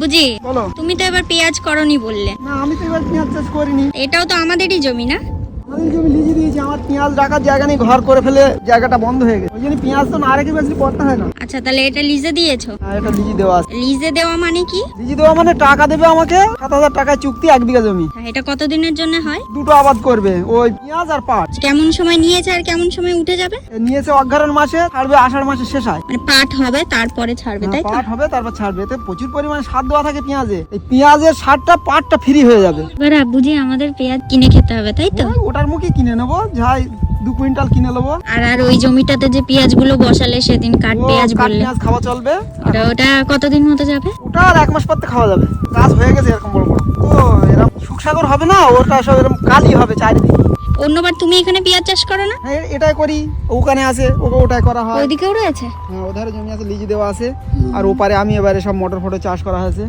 বুঝি বলো। তুমি তো এবার পেঁয়াজ করনি বললে। না আমি তো এবার পেঁয়াজ চাষ করিনি। এটাও তো আমাদেরই জমি না? আমাদের জমি লিজে দিয়েছি, আমার পেঁয়াজ রাখার জায়গা নেই, ঘর করে ফেলে জায়গাটা বন্ধ হয়ে গেছে, ওই জন্য পেঁয়াজ তো না রেখে বেশি করতে হয় না। আচ্ছা, তাহলে এটা লিজে দিয়েছো? হ্যাঁ, এটা লিজে দেওয়া আছে। লিজে দেওয়া মানে কি? লিজে দেওয়া মানে টাকা দেবে আমাকে 7,000 টাকায় চুক্তি, 1 বিঘা জমি। এটা কতদিনের জন্য হয়? দুটো আবাদ করবে, ওই পেঁয়াজ আর পাট। কেমন সময় নিয়েছে আর কেমন সময় উঠে যাবে? নিয়েছে অগ্রহায়ণ মাসে, ছাড়বে আষাঢ় মাসে শেষ হয়। মানে পাট হবে তারপরে ছাড়বে, তাই তো? পাট হবে তারপর ছাড়বে। এতে প্রচুর পরিমাণে সার দেওয়া থাকে পেঁয়াজে, এই পেঁয়াজের সারটা পাটটা ফ্রি হয়ে যাবে। এবার বুঝি আমাদের পেঁয়াজ কিনে খেতে হবে, তাই তো? ওটার মুখে কিনে নেবো, যাই 2 কুইন্টাল কিনে নেবো। আর ওই জমিটাতে যে পেঁয়াজ গুলো বসালে সেদিন কাঠ পেঁয়াজ কাঠ বললে, পেঁয়াজ খাওয়া চলবে। ওটা কতদিন মতো যাবে? ওটা আর 1 মাস পর খাওয়া যাবে। গাছ হয়ে গেছে এরকম বড় বড়, তো এরকম সুখসাগর হবে না, ওটা সব এরকম কালি হবে চারিদিকে। অন্যবার তুমি এখানে পেঁয়াজ চাষ করো না? হ্যাঁ, এটাই করি। ওখানে আছে, ওটাই করা হয়। ওইদিকেও রয়েছে? হ্যাঁ, ওধারে জমি আছে, লিজ দেওয়া আছে। আর ওপারে আমি এবারে সব মটর ফটর চাষ করা হয়েছে।